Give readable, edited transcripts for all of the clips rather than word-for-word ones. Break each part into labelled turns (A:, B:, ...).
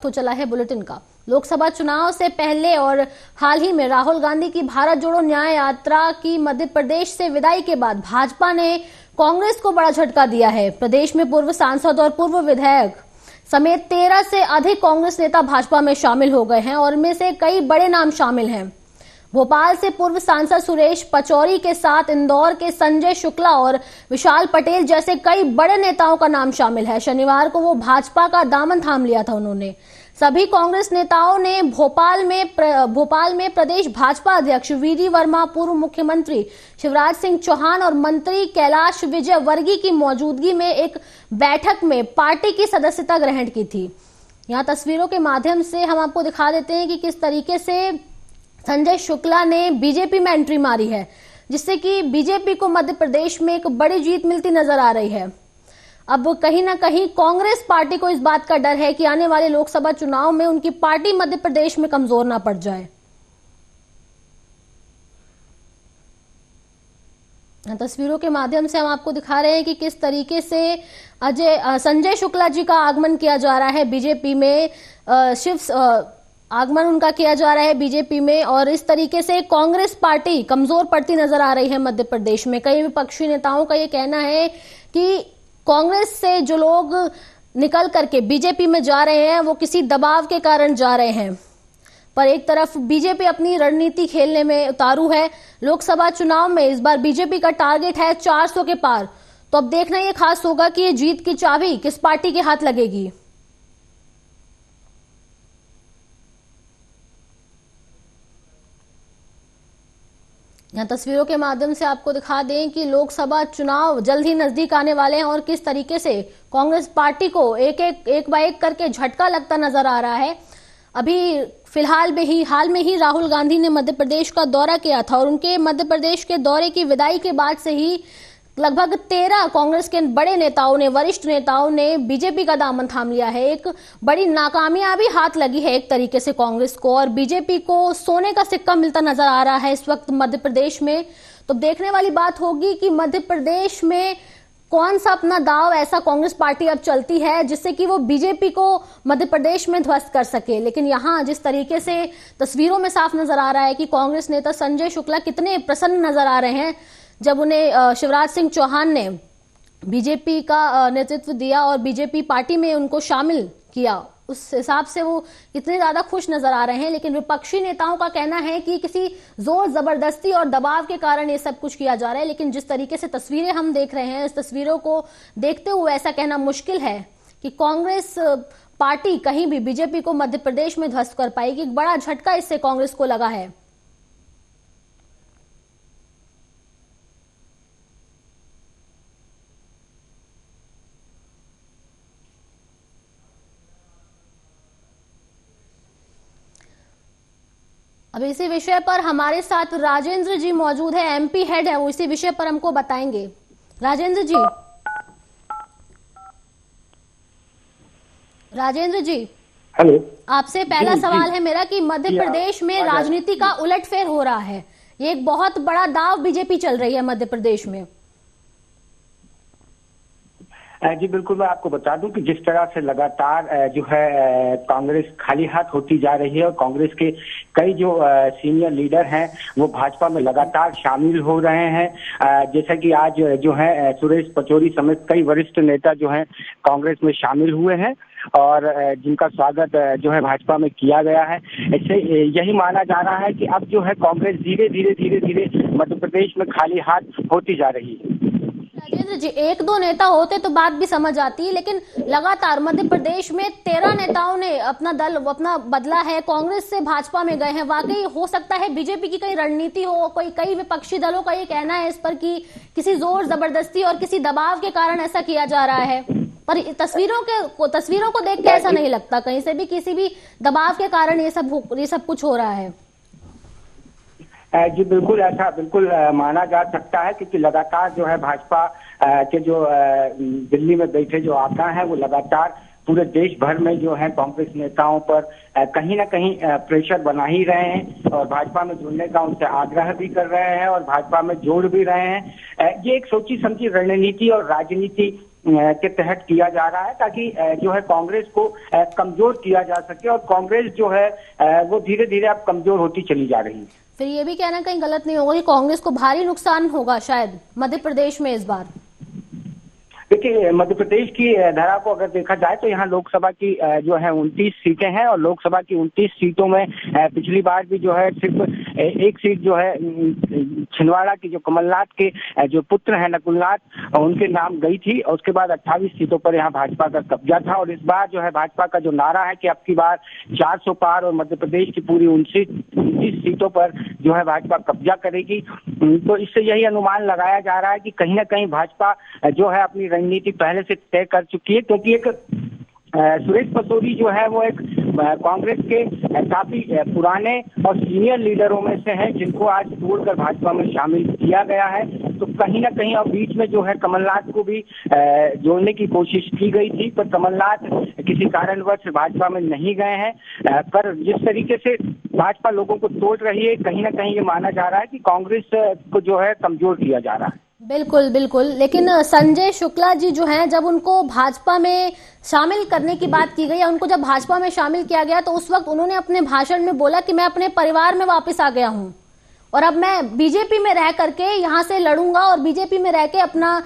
A: तो चला है बुलेटिन का। लोकसभा चुनाव से पहले और हाल ही में राहुल गांधी की भारत जोड़ो न्याय यात्रा की मध्य प्रदेश से विदाई के बाद भाजपा ने कांग्रेस को बड़ा झटका दिया है। प्रदेश में पूर्व सांसद और पूर्व विधायक समेत 13 से अधिक कांग्रेस नेता भाजपा में शामिल हो गए हैं और इनमें से कई बड़े नाम शामिल हैं। भोपाल से पूर्व सांसद सुरेश पचौरी के साथ इंदौर के संजय शुक्ला और विशाल पटेल जैसे कई बड़े नेताओं का नाम शामिल है। शनिवार को वो भाजपा का दामन थाम लिया था उन्होंने। सभी कांग्रेस नेताओं ने भोपाल में प्रदेश भाजपा अध्यक्ष वीडी वर्मा, पूर्व मुख्यमंत्री शिवराज सिंह चौहान और मंत्री कैलाश विजयवर्गीय की मौजूदगी में एक बैठक में पार्टी की सदस्यता ग्रहण की थी। यहाँ तस्वीरों के माध्यम से हम आपको दिखा देते हैं कि किस तरीके से संजय शुक्ला ने बीजेपी में एंट्री मारी है, जिससे कि बीजेपी को मध्य प्रदेश में एक बड़ी जीत मिलती नजर आ रही है। अब कहीं ना कहीं कांग्रेस पार्टी को इस बात का डर है कि आने वाले लोकसभा चुनाव में उनकी पार्टी मध्य प्रदेश में कमजोर ना पड़ जाए। तस्वीरों के माध्यम से हम आपको दिखा रहे हैं कि किस तरीके से संजय शुक्ला जी का आगमन किया जा रहा है बीजेपी में। आगमन उनका किया जा रहा है बीजेपी में और इस तरीके से कांग्रेस पार्टी कमजोर पड़ती नजर आ रही है मध्य प्रदेश में। कई विपक्षी नेताओं का ये कहना है कि कांग्रेस से जो लोग निकल करके बीजेपी में जा रहे हैं वो किसी दबाव के कारण जा रहे हैं, पर एक तरफ बीजेपी अपनी रणनीति खेलने में उतारू है। लोकसभा चुनाव में इस बार बीजेपी का टारगेट है 400 के पार। तो अब देखना ये खास होगा कि ये जीत की चाबी किस पार्टी के हाथ लगेगी। यहाँ तस्वीरों के माध्यम से आपको दिखा दें कि लोकसभा चुनाव जल्द ही नजदीक आने वाले हैं और किस तरीके से कांग्रेस पार्टी को एक बार एक करके झटका लगता नजर आ रहा है। अभी फिलहाल हाल में ही राहुल गांधी ने मध्य प्रदेश का दौरा किया था और उनके मध्य प्रदेश के दौरे की विदाई के बाद से ही लगभग 13 कांग्रेस के बड़े नेताओं ने, वरिष्ठ नेताओं ने बीजेपी का दामन थाम लिया है। एक बड़ी नाकामयाबी हाथ लगी है एक तरीके से कांग्रेस को और बीजेपी को सोने का सिक्का मिलता नजर आ रहा है इस वक्त मध्य प्रदेश में। तो देखने वाली बात होगी कि मध्य प्रदेश में कौन सा अपना दाव ऐसा कांग्रेस पार्टी अब चलती है जिससे कि वो बीजेपी को मध्य प्रदेश में ध्वस्त कर सके। लेकिन यहाँ जिस तरीके से तस्वीरों में साफ नजर आ रहा है कि कांग्रेस नेता संजय शुक्ला कितने प्रसन्न नजर आ रहे हैं जब उन्हें शिवराज सिंह चौहान ने बीजेपी का नेतृत्व दिया और बीजेपी पार्टी में उनको शामिल किया, उस हिसाब से वो इतने ज्यादा खुश नजर आ रहे हैं। लेकिन विपक्षी नेताओं का कहना है कि किसी जोर जबरदस्ती और दबाव के कारण ये सब कुछ किया जा रहा है। लेकिन जिस तरीके से तस्वीरें हम देख रहे हैं, इस तस्वीरों को देखते हुए ऐसा कहना मुश्किल है कि कांग्रेस पार्टी कहीं भी बीजेपी को मध्य प्रदेश में ध्वस्त कर पाएगी। एक बड़ा झटका इससे कांग्रेस को लगा है। अब इसी विषय पर हमारे साथ राजेंद्र जी मौजूद है, एमपी हेड है, वो इसी विषय पर हमको बताएंगे। राजेंद्र जी
B: हेलो,
A: आपसे पहला सवाल है मेरा कि मध्य प्रदेश में राजनीति का उलटफेर हो रहा है। ये एक बहुत बड़ा दाव बीजेपी चल रही है मध्य प्रदेश में।
B: जी बिल्कुल, मैं आपको बता दूं कि जिस तरह से लगातार जो है कांग्रेस खाली हाथ होती जा रही है और कांग्रेस के कई जो सीनियर लीडर हैं वो भाजपा में लगातार शामिल हो रहे हैं। जैसा कि आज जो है सुरेश पचौरी समेत कई वरिष्ठ नेता जो हैं कांग्रेस में शामिल हुए हैं और जिनका स्वागत जो है भाजपा में किया गया है। इससे यही माना जा रहा है कि अब जो है कांग्रेस धीरे धीरे मध्य प्रदेश में खाली हाथ होती जा रही है।
A: राजेंद्र जी, एक दो नेता होते तो बात भी समझ आती है, लेकिन लगातार मध्य प्रदेश में 13 नेताओं ने अपना बदला है, कांग्रेस से भाजपा में गए हैं। वाकई हो सकता है बीजेपी की कई रणनीति हो, कई विपक्षी दलों का ये कहना है इस पर कि किसी जोर जबरदस्ती और किसी दबाव के कारण ऐसा किया जा रहा है, पर तस्वीरों को देख के ऐसा नहीं लगता कहीं से भी किसी भी दबाव के कारण ये सब कुछ हो रहा है।
B: जी बिल्कुल, ऐसा बिल्कुल माना जा सकता है क्योंकि लगातार जो है भाजपा के जो दिल्ली में बैठे जो आका हैं वो लगातार पूरे देश भर में जो है कांग्रेस नेताओं पर कहीं ना कहीं प्रेशर बना ही रहे हैं और भाजपा में जुड़ने का उनसे आग्रह भी कर रहे हैं और भाजपा में जोड़ भी रहे हैं। ये एक सोची समझी रणनीति और राजनीति के तहत किया जा रहा है, ताकि जो है कांग्रेस को कमजोर किया जा सके, और कांग्रेस जो है वो धीरे धीरे अब कमजोर होती चली जा रही है।
A: फिर ये भी कहना कहीं गलत नहीं होगा कि कांग्रेस को भारी नुकसान होगा शायद मध्य प्रदेश में इस बार।
B: देखिए, मध्य प्रदेश की धारा को अगर देखा जाए तो यहाँ लोकसभा की जो है 29 सीटें हैं, और लोकसभा की 29 सीटों में पिछली बार भी जो है सिर्फ एक सीट जो है छिंदवाड़ा की जो कमलनाथ के जो पुत्र हैं नकुलनाथ, उनके नाम गई थी, और उसके बाद 28 सीटों पर यहाँ भाजपा का कब्जा था। और इस बार जो है भाजपा का जो नारा है कि अब की बार 400 पार, और मध्य प्रदेश की पूरी 29 सीटों पर जो है भाजपा कब्जा करेगी। तो इससे यही अनुमान लगाया जा रहा है कि कहीं ना कहीं भाजपा जो है अपनी रणनीति पहले से तय कर चुकी है, क्योंकि एक सुरेश पचौरी जो है वो एक कांग्रेस के काफी पुराने और सीनियर लीडरों में से हैं, जिनको आज तोड़कर भाजपा में शामिल किया गया है। तो कहीं ना कहीं और बीच में जो है कमलनाथ को भी जोड़ने की कोशिश की गई थी, पर कमलनाथ किसी कारणवश भाजपा में नहीं गए हैं। पर जिस तरीके से भाजपा लोगों को तोड़ रही है, कहीं ना कहीं ये माना जा रहा है कि कांग्रेस को जो है कमजोर किया जा रहा है।
A: बिल्कुल बिल्कुल, लेकिन संजय शुक्ला जी जो हैं, जब उनको भाजपा में शामिल करने की बात की गई, उनको जब भाजपा में शामिल किया गया तो उस वक्त उन्होंने अपने भाषण में बोला कि मैं अपने परिवार में वापस आ गया हूं और अब मैं बीजेपी में रह करके यहां से लड़ूंगा और बीजेपी में रह के अपना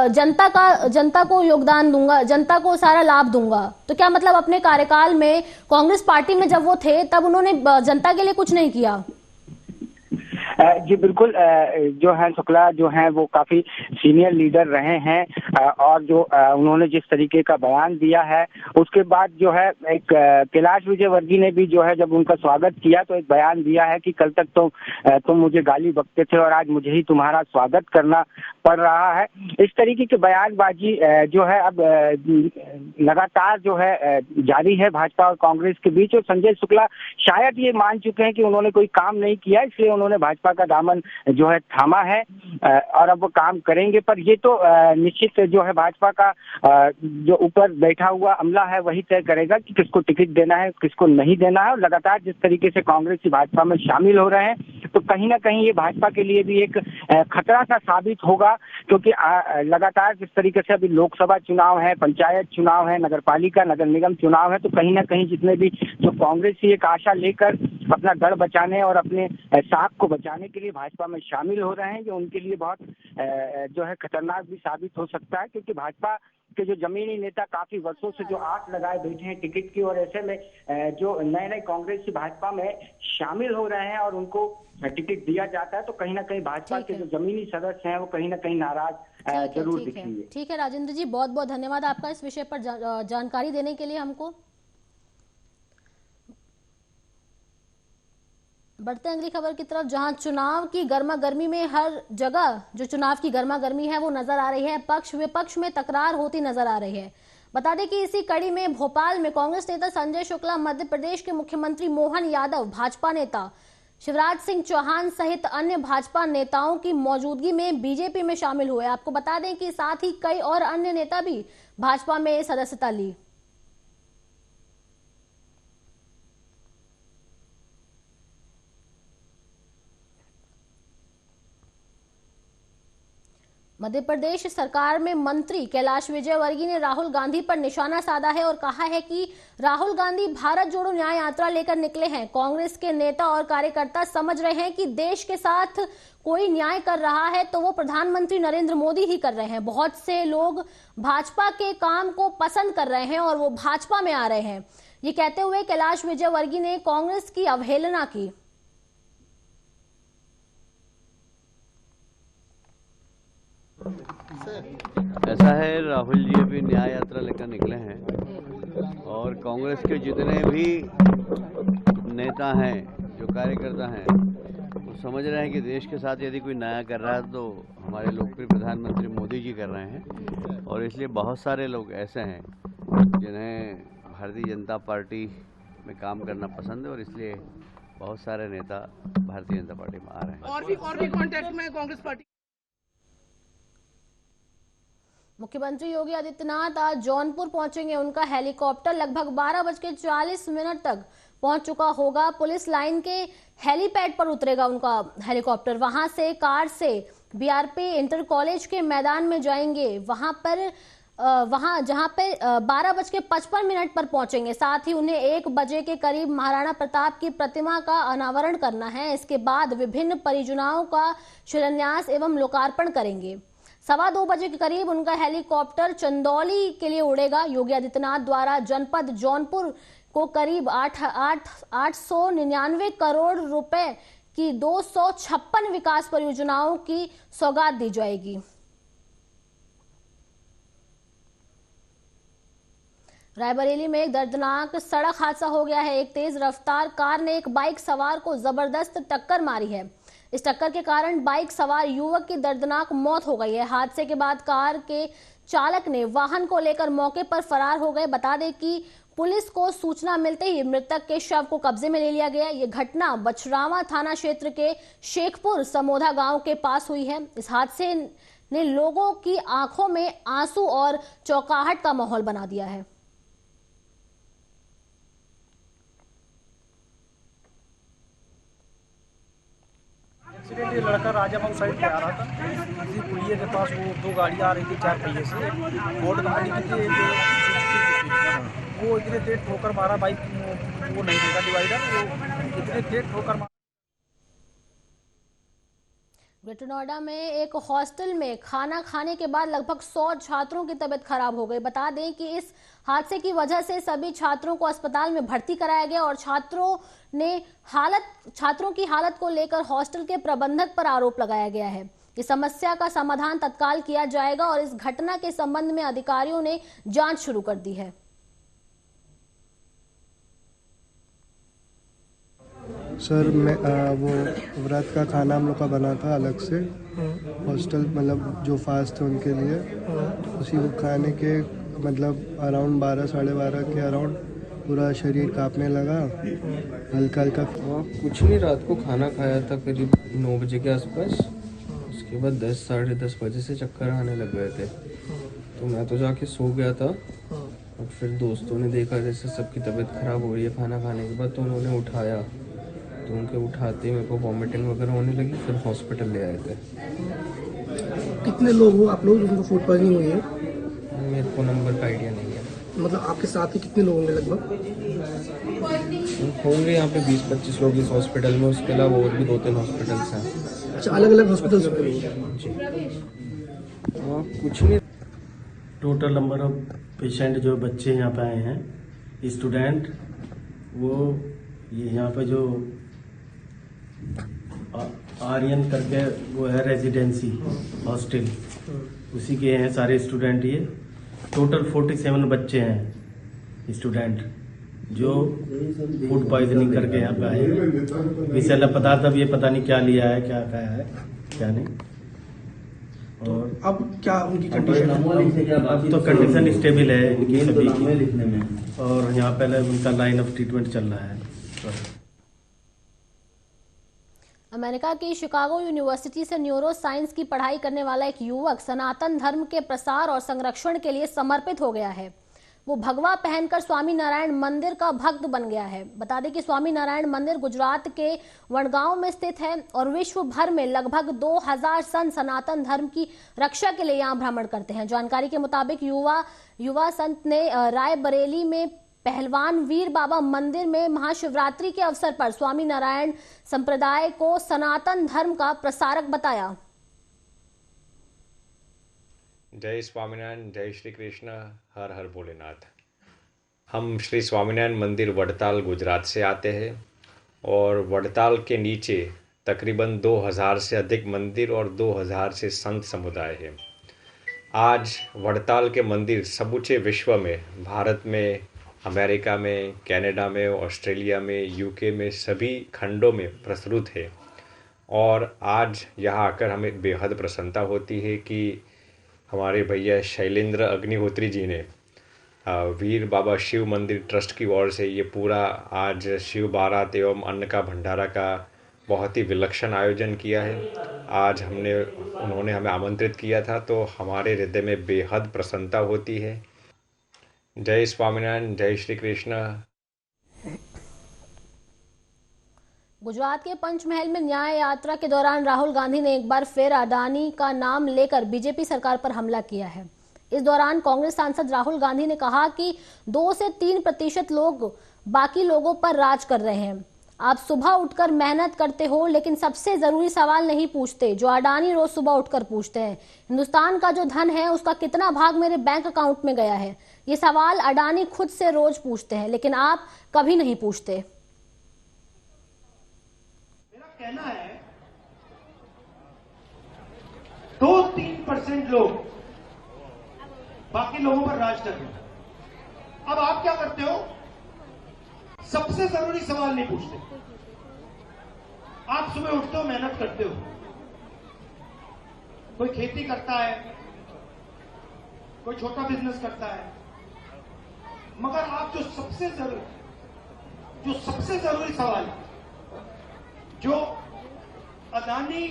A: जनता को योगदान दूंगा, जनता को सारा लाभ दूंगा। तो क्या मतलब अपने कार्यकाल में कांग्रेस पार्टी में जब वो थे तब उन्होंने जनता के लिए कुछ नहीं किया?
B: जी बिल्कुल, जो है शुक्ला जो है वो काफी सीनियर लीडर रहे हैं, और जो उन्होंने जिस तरीके का बयान दिया है, उसके बाद जो है एक कैलाश विजयवर्गीय ने भी जो है जब उनका स्वागत किया तो एक बयान दिया है कि कल तक तो तुम मुझे गाली बकते थे और आज मुझे ही तुम्हारा स्वागत करना पड़ रहा है। इस तरीके की बयानबाजी जो है अब लगातार जो है जारी है भाजपा और कांग्रेस के बीच, और संजय शुक्ला शायद ये मान चुके हैं कि उन्होंने कोई काम नहीं किया, इसलिए उन्होंने भाजपा का दामन जो है थामा है, और अब वो काम करेंगे। पर ये तो निश्चित जो है भाजपा का जो ऊपर बैठा हुआ अमला है वही तय करेगा कि किसको टिकट देना है, किसको नहीं देना है। और लगातार जिस तरीके से कांग्रेस की भाजपा में शामिल हो रहे हैं, तो कहीं ना कहीं ये भाजपा के लिए भी एक खतरा सा साबित होगा, क्योंकि लगातार जिस तरीके से अभी लोकसभा चुनाव है, पंचायत चुनाव है, नगर पालिका नगर निगम चुनाव है, तो कहीं ना कहीं जितने भी जो कांग्रेस की एक आशा लेकर अपना गढ़ बचाने और अपने साख को बचाने के लिए भाजपा में शामिल हो रहे हैं, जो उनके लिए बहुत जो है खतरनाक भी साबित हो सकता है, क्योंकि भाजपा के जो जमीनी नेता काफी वर्षों से जो आस लगाए बैठे हैं टिकट की, और ऐसे में जो नए नए कांग्रेस की भाजपा में शामिल हो रहे हैं और उनको टिकट दिया जाता है, तो कहीं ना कहीं भाजपा के जो जमीनी सदस्य हैं वो कहीं ना कहीं नाराज जरूर दिखेंगे।
A: ठीक है राजेंद्र जी, बहुत बहुत धन्यवाद आपका इस विषय पर जानकारी देने के लिए हमको। बढ़ते हैं अगली खबर की तरफ, जहां चुनाव की गर्मा गर्मी में हर जगह जो चुनाव की गर्मा गर्मी है वो नजर आ रही है, पक्ष विपक्ष में तकरार होती नजर आ रही है। बता दें कि इसी कड़ी में भोपाल में कांग्रेस नेता संजय शुक्ला, मध्य प्रदेश के मुख्यमंत्री मोहन यादव, भाजपा नेता शिवराज सिंह चौहान सहित अन्य भाजपा नेताओं की मौजूदगी में बीजेपी में शामिल हुए। आपको बता दें कि साथ ही कई और अन्य नेता भी भाजपा में सदस्यता ली। मध्य प्रदेश सरकार में मंत्री कैलाश विजयवर्गीय ने राहुल गांधी पर निशाना साधा है और कहा है कि राहुल गांधी भारत जोड़ो न्याय यात्रा लेकर निकले हैं। कांग्रेस के नेता और कार्यकर्ता समझ रहे हैं कि देश के साथ कोई न्याय कर रहा है तो वो प्रधानमंत्री नरेंद्र मोदी ही कर रहे हैं। बहुत से लोग भाजपा के काम को पसंद कर रहे हैं और वो भाजपा में आ रहे हैं। ये कहते हुए कैलाश विजयवर्गीय ने कांग्रेस की अवहेलना की।
C: ऐसा है, राहुल जी अभी न्याय यात्रा लेकर निकले हैं और कांग्रेस के जितने भी नेता हैं, जो कार्यकर्ता हैं, वो समझ रहे हैं कि देश के साथ यदि कोई न्याय कर रहा है तो हमारे लोकप्रिय प्रधानमंत्री मोदी जी कर रहे हैं। और इसलिए बहुत सारे लोग ऐसे हैं जिन्हें भारतीय जनता पार्टी में काम करना पसंद है और इसलिए बहुत सारे नेता भारतीय जनता पार्टी में आ रहे हैं।
D: और भी कांटेक्ट में कांग्रेस पार्टी।
A: मुख्यमंत्री योगी आदित्यनाथ आज जौनपुर पहुंचेंगे। उनका हेलीकॉप्टर लगभग 12:40 तक पहुंच चुका होगा। पुलिस लाइन के हेलीपैड पर उतरेगा उनका हेलीकॉप्टर। वहां से कार से बीआरपी इंटर कॉलेज के मैदान में जाएंगे। वहां पर वहां जहां पे 12:55 पर पहुंचेंगे। साथ ही उन्हें 1 बजे के करीब महाराणा प्रताप की प्रतिमा का अनावरण करना है। इसके बाद विभिन्न परियोजनाओं का शिलान्यास एवं लोकार्पण करेंगे। 2:15 बजे के करीब उनका हेलीकॉप्टर चंदौली के लिए उड़ेगा। योगी आदित्यनाथ द्वारा जनपद जौनपुर को करीब 899 करोड़ रुपए की 256 विकास परियोजनाओं की सौगात दी जाएगी। रायबरेली में एक दर्दनाक सड़क हादसा हो गया है। एक तेज रफ्तार कार ने एक बाइक सवार को जबरदस्त टक्कर मारी है। इस टक्कर के कारण बाइक सवार युवक की दर्दनाक मौत हो गई है। हादसे के बाद कार के चालक ने वाहन को लेकर मौके पर फरार हो गए। बता दें कि पुलिस को सूचना मिलते ही मृतक के शव को कब्जे में ले लिया गया। ये घटना बछरावा थाना क्षेत्र के शेखपुर समोधा गांव के पास हुई है। इस हादसे ने लोगों की आंखों में आंसू और चौंकाहट का माहौल बना दिया है।
E: एक्सीडेंट ये लड़का राजाबाग साइड पे आ रहा था। इसी पुलिये के पास वो 2 गाड़ियाँ आ रही थी 4 पहिए से, फोर्ड कंपनी की थी, वो इतने तेज ठोकर मारा बाइक, वो नहीं देखा डिवाइडर, वो इतने तेज ठोकर मारा।
A: ग्रेटर नोएडा में एक हॉस्टल में खाना खाने के बाद लगभग 100 छात्रों की तबीयत खराब हो गई। बता दें कि इस हादसे की वजह से सभी छात्रों को अस्पताल में भर्ती कराया गया और छात्रों की हालत को लेकर हॉस्टल के प्रबंधक पर आरोप लगाया गया है। इस समस्या का समाधान तत्काल किया जाएगा और इस घटना के संबंध में अधिकारियों ने जांच शुरू कर दी है।
F: सर मैं वो व्रत का खाना हम लोग का बना था अलग से, हॉस्टल मतलब जो फास्ट थे उनके लिए, उसी को खाने के मतलब अराउंड 12 साढ़े 12 के अराउंड पूरा शरीर कांपने लगा, हल्का हल्का।
G: कुछ नहीं, रात को खाना खाया था करीब 9 बजे के आसपास। उसके बाद 10 साढ़े 10 बजे से चक्कर आने लग गए थे, तो मैं तो जाके सो गया था। और फिर दोस्तों ने देखा जैसे सबकी तबीयत खराब हो रही है खाना खाने के बाद, तो उन्होंने उठाया, तो उनके उठाते मेरे को वॉमिटिंग वगैरह होने लगी। फिर हॉस्पिटल ले आए थे।
H: कितने लोग हो आप लोग जिनको फूड पॉइजनिंग हुई है?
G: मेरे को नंबर का आइडिया नहीं है।
H: मतलब आपके साथ ही कितने लोग होंगे लगभग?
G: होंगे यहाँ पे 20-25 लोग इस हॉस्पिटल में, उसके अलावा और भी 2-3 हॉस्पिटल्स हैं।
H: अच्छा, अलग अलग हॉस्पिटल्स में?
G: कुछ नहीं।
I: टोटल नंबर ऑफ पेशेंट जो बच्चे यहाँ पे आए हैं, स्टूडेंट, वो ये यहाँ पे जो आर्यन करके वो है रेजिडेंसी हॉस्टल, उसी के हैं सारे स्टूडेंट। ये टोटल 47 बच्चे हैं स्टूडेंट जो फूड पॉइजनिंग करके यहाँ पे आए हैं। विषैला पदार्थ अब ये पता नहीं क्या लिया है, क्या खाया है, क्या नहीं। और
H: अब क्या उनकी कंडीशन?
I: अब तो कंडीशन स्टेबल है इनकी सभी की, और यहाँ पहले उनका लाइन ऑफ ट्रीटमेंट चल रहा है।
A: अमेरिका की शिकागो यूनिवर्सिटी से न्यूरो साइंस की पढ़ाई करने वाला एक युवक सनातन धर्म के प्रसार और संरक्षण के लिए समर्पित हो गया है। वो भगवा पहनकर स्वामी नारायण मंदिर का भक्त बन गया है। बता दें कि स्वामी नारायण मंदिर गुजरात के वडगांव में स्थित है और विश्व भर में लगभग 2000 संत सनातन धर्म की रक्षा के लिए यहाँ भ्रमण करते हैं। जानकारी के मुताबिक युवा संत ने रायबरेली में पहलवान वीर बाबा मंदिर में महाशिवरात्रि के अवसर पर स्वामी नारायण संप्रदाय को सनातन धर्म का प्रसारक बताया।
J: जय स्वामीनारायण, जय श्री कृष्ण, हर हर भोलेनाथ। हम श्री स्वामीनारायण मंदिर वडताल गुजरात से आते हैं और वडताल के नीचे तकरीबन 2000 से अधिक मंदिर और 2000 से संत समुदाय है। आज वडताल के मंदिर समूचे विश्व में, भारत में, अमेरिका में, कनाडा में, ऑस्ट्रेलिया में, यूके में, सभी खंडों में प्रसृत है। और आज यहाँ आकर हमें बेहद प्रसन्नता होती है कि हमारे भैया शैलेंद्र अग्निहोत्री जी ने वीर बाबा शिव मंदिर ट्रस्ट की ओर से ये पूरा आज शिव बारात एवं अन्न का भंडारा का बहुत ही विलक्षण आयोजन किया है। आज उन्होंने हमें आमंत्रित किया था, तो हमारे हृदय में बेहद प्रसन्नता होती है। जय स्वामीनारायण, जय श्री कृष्ण।
A: गुजरात के पंचमहल में न्याय यात्रा के दौरान राहुल गांधी ने एक बार फिर अडानी का नाम लेकर बीजेपी सरकार पर हमला किया है। इस दौरान कांग्रेस सांसद राहुल गांधी ने कहा कि 2 से 3% लोग बाकी लोगों पर राज कर रहे हैं। आप सुबह उठकर मेहनत करते हो लेकिन सबसे जरूरी सवाल नहीं पूछते जो अडानी रोज सुबह उठकर पूछते हैं। हिंदुस्तान का जो धन है उसका कितना भाग मेरे बैंक अकाउंट में गया है, ये सवाल अडानी खुद से रोज पूछते हैं, लेकिन आप कभी नहीं पूछते।
K: मेरा कहना है 2-3% लोग बाकी लोगों पर राज कर रहे हैं। अब आप क्या करते हो? सबसे जरूरी सवाल नहीं पूछते। आप सुबह उठते हो, मेहनत करते हो, कोई खेती करता है, कोई छोटा बिजनेस करता है, मगर आप जो सबसे जरूरी सवाल जो अडानी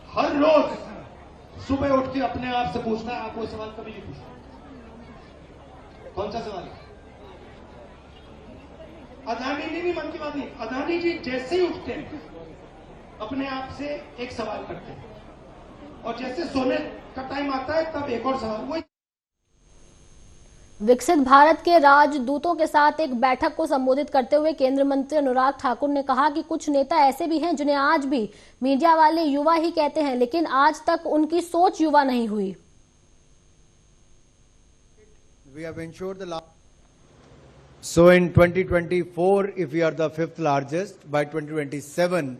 K: हर रोज सुबह उठ के अपने आप से पूछता है, आप वो सवाल कभी नहीं पूछते। कौन सा सवाल है? अडानी नहीं, मन की बात नहीं, अडानी जी जैसे ही उठते हैं अपने आप से एक सवाल करते हैं, और जैसे सोने का टाइम आता है तब एक और सवाल। वो
A: विकसित भारत के राजदूतों के साथ एक बैठक को संबोधित करते हुए केंद्रीय मंत्री अनुराग ठाकुर ने कहा कि कुछ नेता ऐसे भी हैं जिन्हें आज भी मीडिया वाले युवा ही कहते हैं, लेकिन आज तक उनकी सोच युवा नहीं हुई।
L: So in 2024, if we are the 5th largest, by 2027,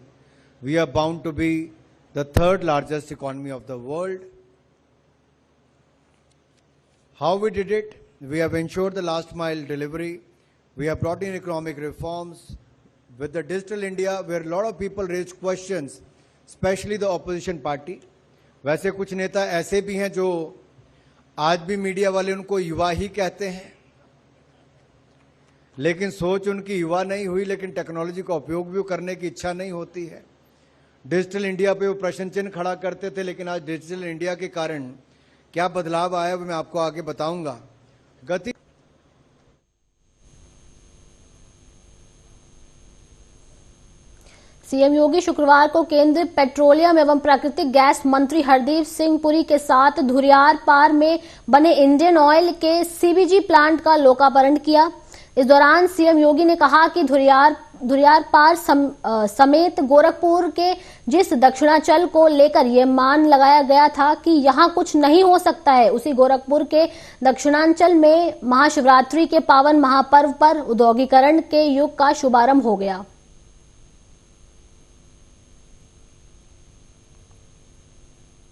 L: we are bound to be the 3rd largest economy of the world. How we did it? We have ensured the last mile delivery. We have brought in economic reforms. With the Digital India, where a lot of people raised questions, especially the opposition party. वैसे कुछ नेता ऐसे भी हैं जो आज भी media वाले उनको युवा ही कहते हैं, लेकिन सोच उनकी युवा नहीं हुई, लेकिन टेक्नोलॉजी का उपयोग भी करने की इच्छा नहीं होती है। डिजिटल इंडिया पे वो प्रश्न चिन्ह खड़ा करते थे, लेकिन आज डिजिटल इंडिया के कारण क्या बदलाव आया वो मैं आपको आगे बताऊंगा। गति
A: सीएम योगी शुक्रवार को केंद्रीय पेट्रोलियम एवं प्राकृतिक गैस मंत्री हरदीप सिंह पुरी के साथ धुरियारपार में बने इंडियन ऑयल के सीबीजी प्लांट का लोकार्पण किया। इस दौरान सीएम योगी ने कहा कि धुरियारपार समेत गोरखपुर के जिस दक्षिणांचल को लेकर यह मान लगाया गया था कि यहां कुछ नहीं हो सकता है, उसी गोरखपुर के दक्षिणांचल में महाशिवरात्रि के पावन महापर्व पर औद्योगिकरण के युग का शुभारंभ हो गया।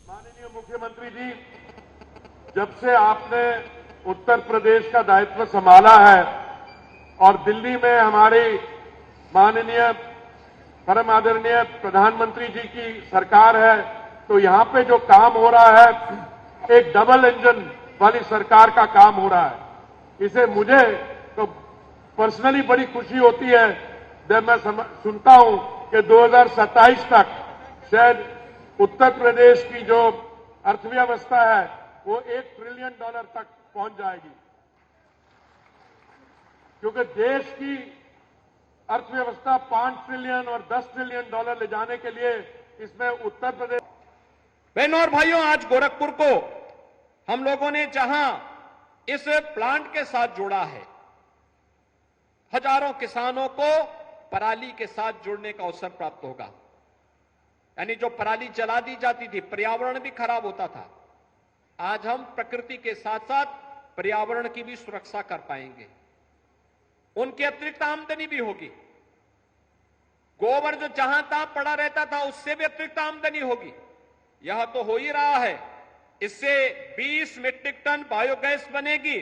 M: माननीय मुख्यमंत्री जी, जब से आपने उत्तर प्रदेश का दायित्व संभाला है और दिल्ली में हमारी माननीय परम आदरणीय प्रधानमंत्री जी की सरकार है, तो यहां पे जो काम हो रहा है एक डबल इंजन वाली सरकार का काम हो रहा है। इसे मुझे तो पर्सनली बड़ी खुशी होती है जब मैं सुनता हूं कि 2027 तक शायद उत्तर प्रदेश की जो अर्थव्यवस्था है वो $1 ट्रिलियन तक पहुंच जाएगी, क्योंकि देश की अर्थव्यवस्था 5 ट्रिलियन और 10 ट्रिलियन ले जाने के लिए इसमें उत्तर प्रदेश।
N: बहनों और भाइयों, आज गोरखपुर को हम लोगों ने जहां इस प्लांट के साथ जोड़ा है, हजारों किसानों को पराली के साथ जुड़ने का अवसर प्राप्त होगा। यानी जो पराली जला दी जाती थी, पर्यावरण भी खराब होता था, आज हम प्रकृति के साथ साथ पर्यावरण की भी सुरक्षा कर पाएंगे। उनकी अतिरिक्त आमदनी भी होगी। गोबर जो जहां तहां पड़ा रहता था उससे भी अतिरिक्त आमदनी होगी। यह तो हो ही रहा है। इससे 20 मीट्रिक टन बायोगैस बनेगी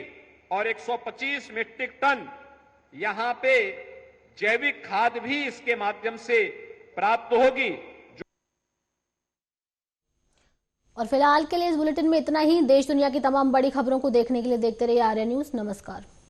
N: और 125 मीट्रिक टन यहां पे जैविक खाद भी इसके माध्यम से प्राप्त होगी।
A: और फिलहाल के लिए इस बुलेटिन में इतना ही। देश दुनिया की तमाम बड़ी खबरों को देखने के लिए देखते रहिए आर्या न्यूज। नमस्कार।